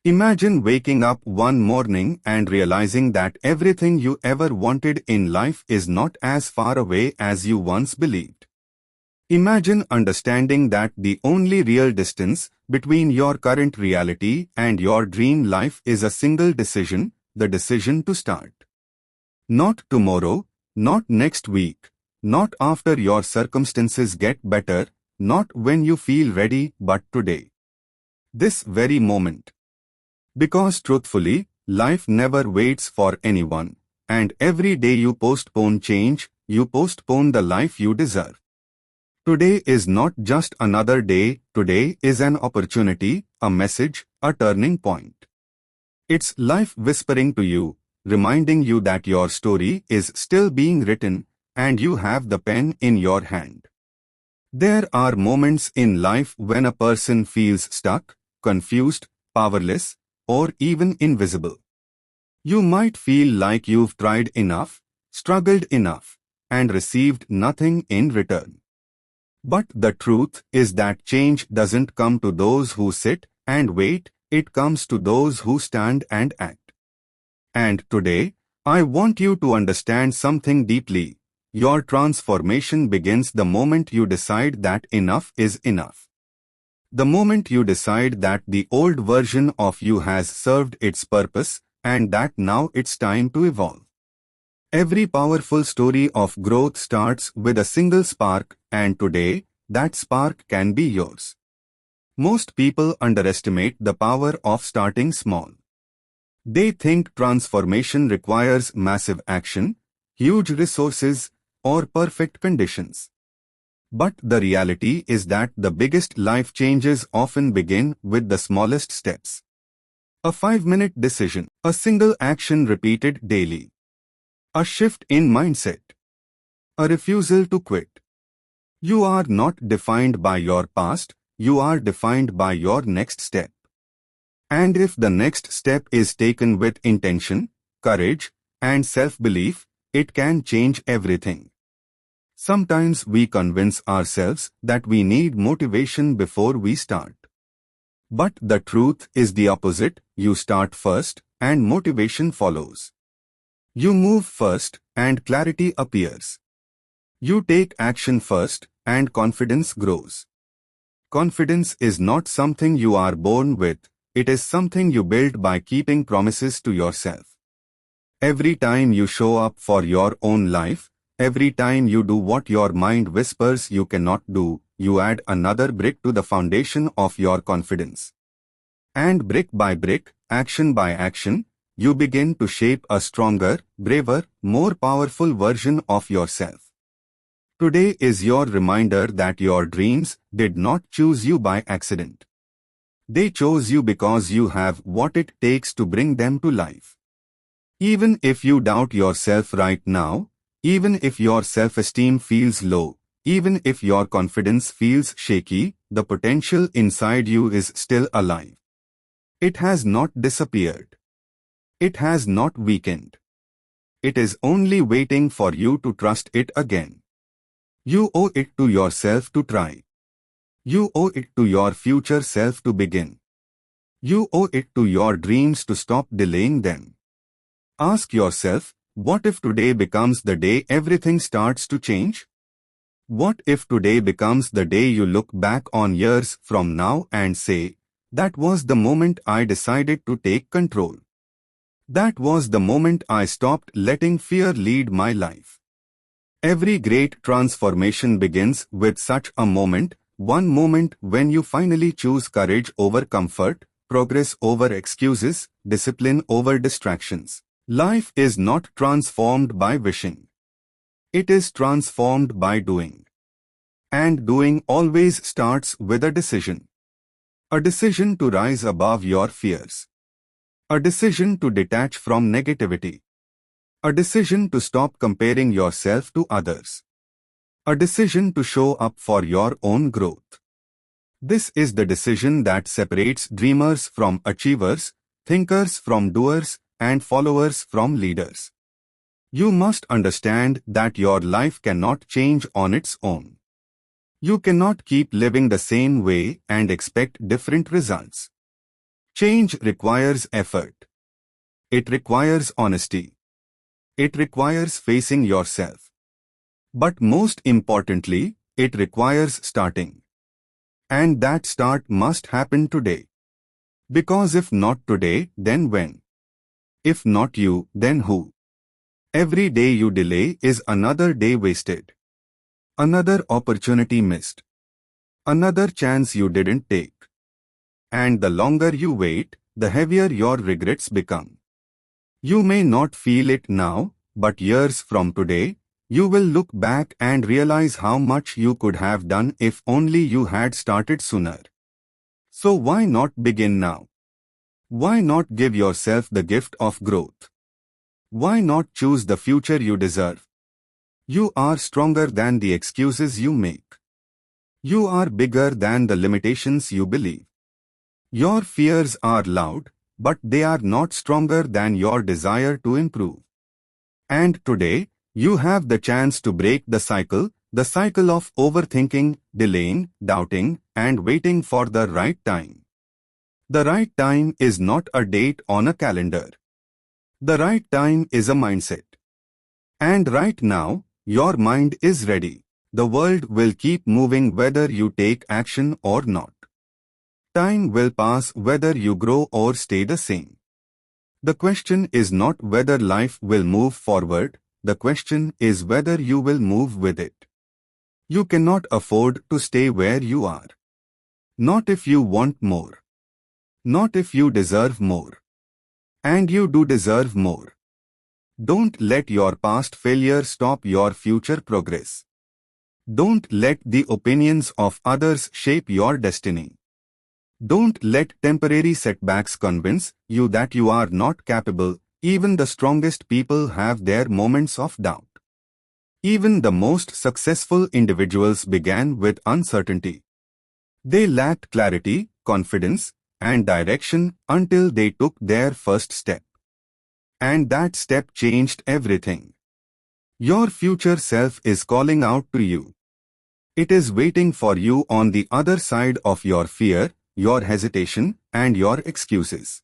Imagine waking up one morning and realizing that everything you ever wanted in life is not as far away as you once believed. Imagine understanding that the only real distance between your current reality and your dream life is a single decision, the decision to start. Not tomorrow, not next week, not after your circumstances get better, not when you feel ready, but today. This very moment. Because truthfully, life never waits for anyone, and every day you postpone change, you postpone the life you deserve. Today is not just another day, today is an opportunity, a message, a turning point. It's life whispering to you, reminding you that your story is still being written, and you have the pen in your hand. There are moments in life when a person feels stuck, confused, powerless, or even invisible. You might feel like you've tried enough, struggled enough, and received nothing in return. But the truth is that change doesn't come to those who sit and wait, it comes to those who stand and act. And today, I want you to understand something deeply. Your transformation begins the moment you decide that enough is enough. The moment you decide that the old version of you has served its purpose and that now it's time to evolve. Every powerful story of growth starts with a single spark, and today, that spark can be yours. Most people underestimate the power of starting small. They think transformation requires massive action, huge resources, or perfect conditions. But the reality is that the biggest life changes often begin with the smallest steps. A 5-minute decision, a single action repeated daily. A shift in mindset. A refusal to quit. You are not defined by your past, you are defined by your next step. And if the next step is taken with intention, courage, and self-belief, it can change everything. Sometimes we convince ourselves that we need motivation before we start. But the truth is the opposite, you start first, and motivation follows. You move first, and clarity appears. You take action first, and confidence grows. Confidence is not something you are born with, it is something you build by keeping promises to yourself. Every time you show up for your own life, every time you do what your mind whispers you cannot do, you add another brick to the foundation of your confidence. And brick by brick, action by action, you begin to shape a stronger, braver, more powerful version of yourself. Today is your reminder that your dreams did not choose you by accident. They chose you because you have what it takes to bring them to life. Even if you doubt yourself right now, even if your self-esteem feels low, even if your confidence feels shaky, the potential inside you is still alive. It has not disappeared. It has not weakened. It is only waiting for you to trust it again. You owe it to yourself to try. You owe it to your future self to begin. You owe it to your dreams to stop delaying them. Ask yourself, what if today becomes the day everything starts to change? What if today becomes the day you look back on years from now and say, that was the moment I decided to take control. That was the moment I stopped letting fear lead my life. Every great transformation begins with such a moment, one moment when you finally choose courage over comfort, progress over excuses, discipline over distractions. Life is not transformed by wishing. It is transformed by doing. And doing always starts with a decision. A decision to rise above your fears. A decision to detach from negativity. A decision to stop comparing yourself to others. A decision to show up for your own growth. This is the decision that separates dreamers from achievers, thinkers from doers, and followers from leaders. You must understand that your life cannot change on its own. You cannot keep living the same way and expect different results. Change requires effort. It requires honesty. It requires facing yourself. But most importantly, it requires starting. And that start must happen today. Because if not today, then when? If not you, then who? Every day you delay is another day wasted. Another opportunity missed. Another chance you didn't take. And the longer you wait, the heavier your regrets become. You may not feel it now, but years from today, you will look back and realize how much you could have done if only you had started sooner. So why not begin now? Why not give yourself the gift of growth? Why not choose the future you deserve? You are stronger than the excuses you make. You are bigger than the limitations you believe. Your fears are loud, but they are not stronger than your desire to improve. And today, you have the chance to break the cycle of overthinking, delaying, doubting, and waiting for the right time. The right time is not a date on a calendar. The right time is a mindset. And right now, your mind is ready. The world will keep moving whether you take action or not. Time will pass whether you grow or stay the same. The question is not whether life will move forward, the question is whether you will move with it. You cannot afford to stay where you are. Not if you want more. Not if you deserve more. And you do deserve more. Don't let your past failure stop your future progress. Don't let the opinions of others shape your destiny. Don't let temporary setbacks convince you that you are not capable. Even the strongest people have their moments of doubt. Even the most successful individuals began with uncertainty. They lacked clarity, confidence, and direction until they took their first step. And that step changed everything. Your future self is calling out to you. It is waiting for you on the other side of your fear, your hesitation, and your excuses.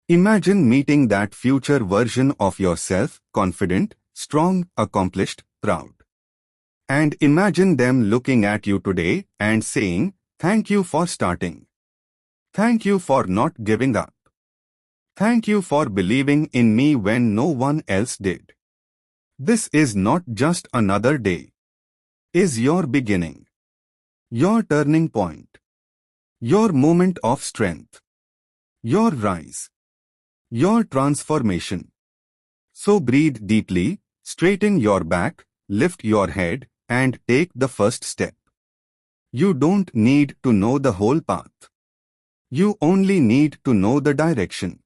Imagine meeting that future version of yourself, confident, strong, accomplished, proud. And imagine them looking at you today and saying, "Thank you for starting. Thank you for not giving up. Thank you for believing in me when no one else did." This is not just another day. Is your beginning. Your turning point. Your moment of strength. Your rise. Your transformation. So breathe deeply, straighten your back, lift your head, and take the first step. You don't need to know the whole path. You only need to know the direction.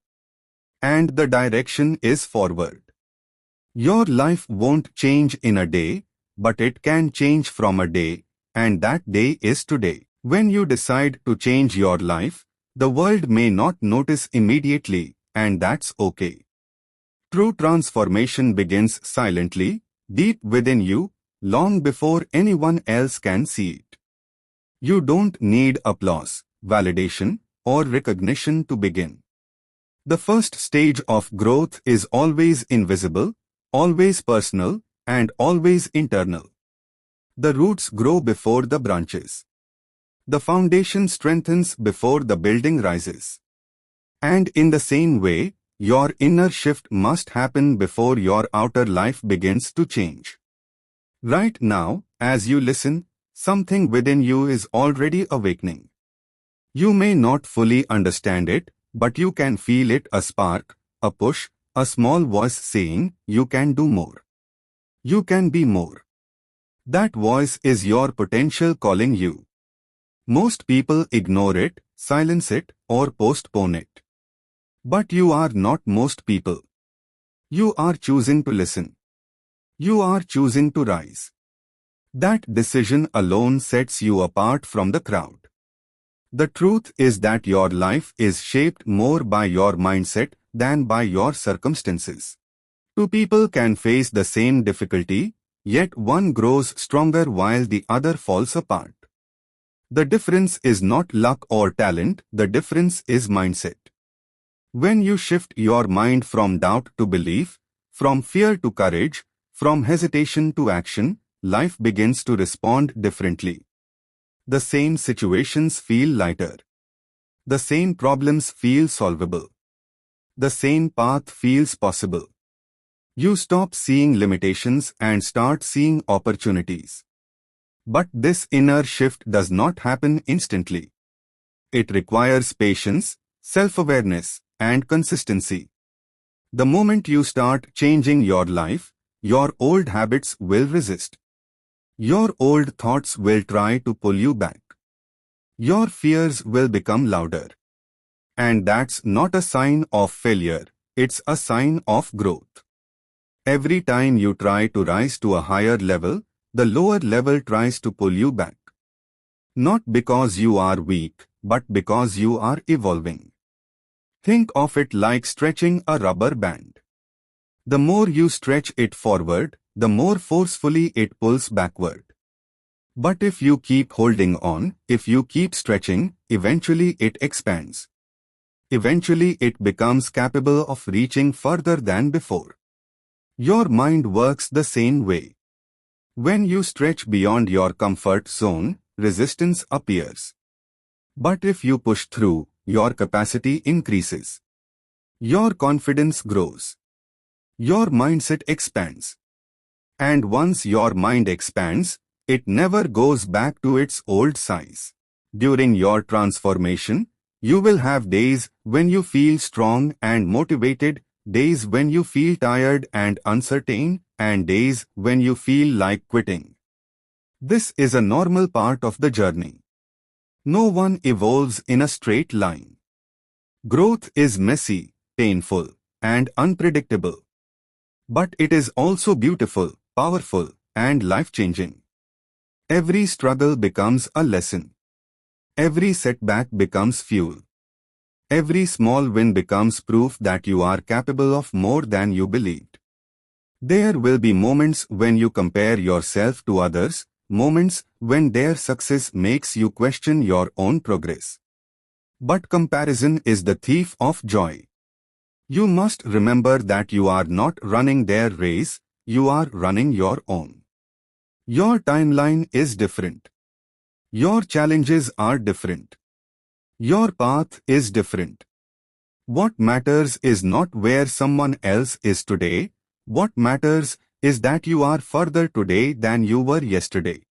And the direction is forward. Your life won't change in a day, but it can change from a day, and that day is today. When you decide to change your life, the world may not notice immediately, and that's okay. True transformation begins silently, deep within you, long before anyone else can see it. You don't need applause, validation, or recognition to begin. The first stage of growth is always invisible, always personal, and always internal. The roots grow before the branches. The foundation strengthens before the building rises. And in the same way, your inner shift must happen before your outer life begins to change. Right now, as you listen, something within you is already awakening. You may not fully understand it, but you can feel it, a spark, a push, a small voice saying, "You can do more. You can be more." That voice is your potential calling you. Most people ignore it, silence it, or postpone it. But you are not most people. You are choosing to listen. You are choosing to rise. That decision alone sets you apart from the crowd. The truth is that your life is shaped more by your mindset than by your circumstances. Two people can face the same difficulty, yet one grows stronger while the other falls apart. The difference is not luck or talent, the difference is mindset. When you shift your mind from doubt to belief, from fear to courage, from hesitation to action, life begins to respond differently. The same situations feel lighter. The same problems feel solvable. The same path feels possible. You stop seeing limitations and start seeing opportunities. But this inner shift does not happen instantly. It requires patience, self-awareness, and consistency. The moment you start changing your life, your old habits will resist. Your old thoughts will try to pull you back. Your fears will become louder. And that's not a sign of failure, it's a sign of growth. Every time you try to rise to a higher level, the lower level tries to pull you back. Not because you are weak, but because you are evolving. Think of it like stretching a rubber band. The more you stretch it forward, the more forcefully it pulls backward. But if you keep holding on, if you keep stretching, eventually it expands. Eventually it becomes capable of reaching further than before. Your mind works the same way. When you stretch beyond your comfort zone, resistance appears. But if you push through, your capacity increases. Your confidence grows. Your mindset expands. And once your mind expands, it never goes back to its old size. During your transformation, you will have days when you feel strong and motivated, days when you feel tired and uncertain, and days when you feel like quitting. This is a normal part of the journey. No one evolves in a straight line. Growth is messy, painful, and unpredictable. But it is also beautiful, powerful, and life-changing. Every struggle becomes a lesson. Every setback becomes fuel. Every small win becomes proof that you are capable of more than you believed. There will be moments when you compare yourself to others, moments when their success makes you question your own progress. But comparison is the thief of joy. You must remember that you are not running their race, you are running your own. Your timeline is different. Your challenges are different. Your path is different. What matters is not where someone else is today. What matters is that you are further today than you were yesterday.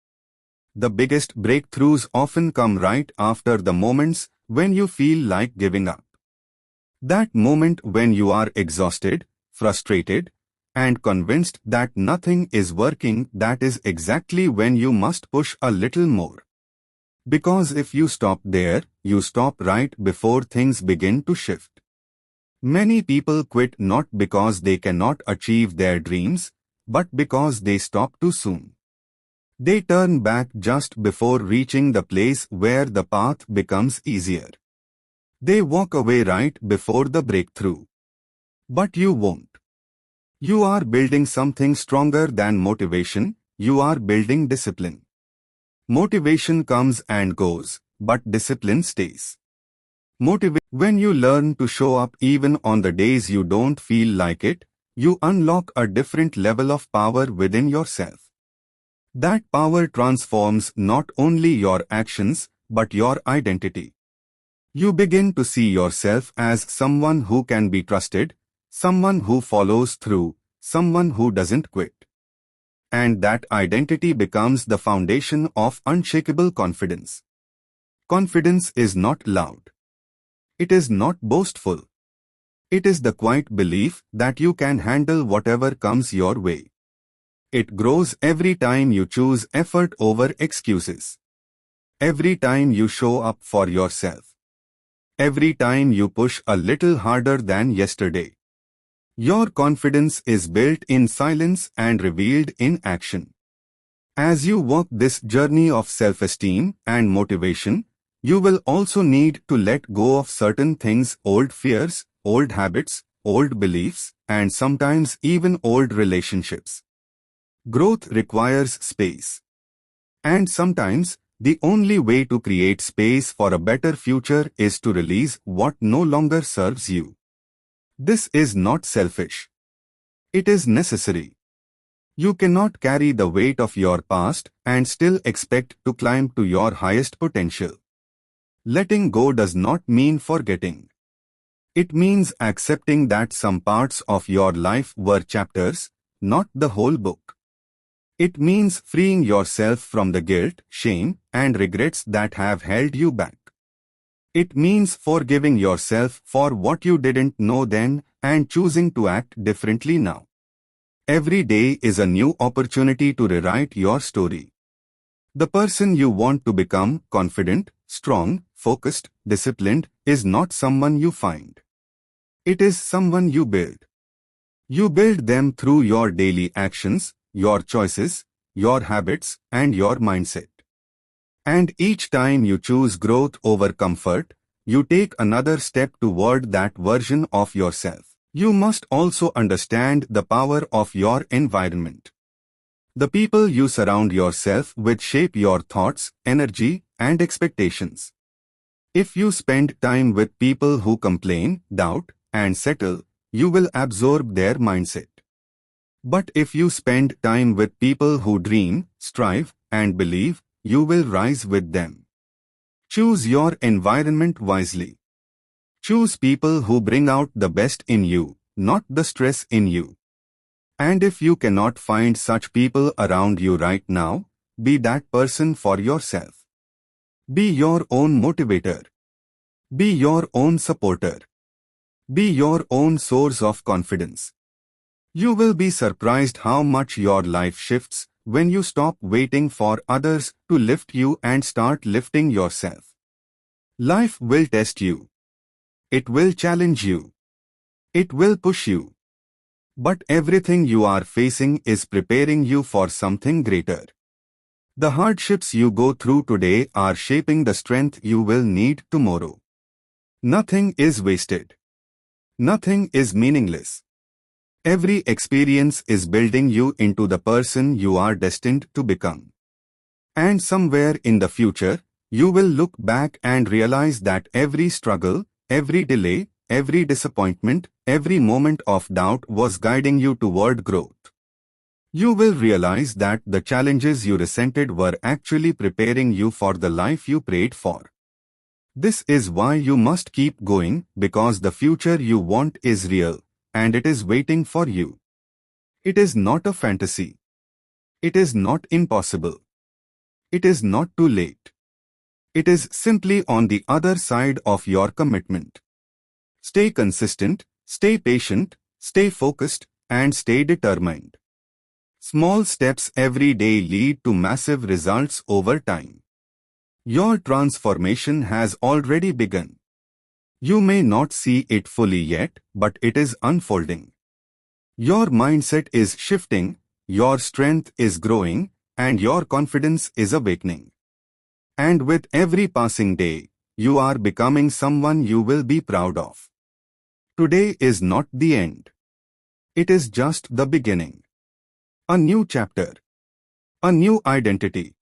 The biggest breakthroughs often come right after the moments when you feel like giving up. That moment when you are exhausted, frustrated, and convinced that nothing is working, that is exactly when you must push a little more. Because if you stop there, you stop right before things begin to shift. Many people quit not because they cannot achieve their dreams, but because they stop too soon. They turn back just before reaching the place where the path becomes easier. They walk away right before the breakthrough. But you won't. You are building something stronger than motivation, you are building discipline. Motivation comes and goes, but discipline stays. When you learn to show up even on the days you don't feel like it, you unlock a different level of power within yourself. That power transforms not only your actions, but your identity. You begin to see yourself as someone who can be trusted, someone who follows through, someone who doesn't quit. And that identity becomes the foundation of unshakable confidence. Confidence is not loud. It is not boastful. It is the quiet belief that you can handle whatever comes your way. It grows every time you choose effort over excuses. Every time you show up for yourself. Every time you push a little harder than yesterday. Your confidence is built in silence and revealed in action. As you walk this journey of self-esteem and motivation, you will also need to let go of certain things, old fears, old habits, old beliefs, and sometimes even old relationships. Growth requires space. And sometimes, the only way to create space for a better future is to release what no longer serves you. This is not selfish. It is necessary. You cannot carry the weight of your past and still expect to climb to your highest potential. Letting go does not mean forgetting. It means accepting that some parts of your life were chapters, not the whole book. It means freeing yourself from the guilt, shame, and regrets that have held you back. It means forgiving yourself for what you didn't know then and choosing to act differently now. Every day is a new opportunity to rewrite your story. The person you want to become, confident, strong, focused, disciplined, is not someone you find. It is someone you build. You build them through your daily actions, your choices, your habits, and your mindset. And each time you choose growth over comfort, you take another step toward that version of yourself. You must also understand the power of your environment. The people you surround yourself with shape your thoughts, energy, and expectations. If you spend time with people who complain, doubt, and settle, you will absorb their mindset. But if you spend time with people who dream, strive, and believe, you will rise with them. Choose your environment wisely. Choose people who bring out the best in you, not the stress in you. And if you cannot find such people around you right now, be that person for yourself. Be your own motivator. Be your own supporter. Be your own source of confidence. You will be surprised how much your life shifts when you stop waiting for others to lift you and start lifting yourself. Life will test you. It will challenge you. It will push you. But everything you are facing is preparing you for something greater. The hardships you go through today are shaping the strength you will need tomorrow. Nothing is wasted. Nothing is meaningless. Every experience is building you into the person you are destined to become. And somewhere in the future, you will look back and realize that every struggle, every delay, every disappointment, every moment of doubt was guiding you toward growth. You will realize that the challenges you resented were actually preparing you for the life you prayed for. This is why you must keep going, because the future you want is real. And it is waiting for you. It is not a fantasy. It is not impossible. It is not too late. It is simply on the other side of your commitment. Stay consistent, stay patient, stay focused, and stay determined. Small steps every day lead to massive results over time. Your transformation has already begun. You may not see it fully yet, but it is unfolding. Your mindset is shifting, your strength is growing, and your confidence is awakening. And with every passing day, you are becoming someone you will be proud of. Today is not the end. It is just the beginning. A new chapter. A new identity.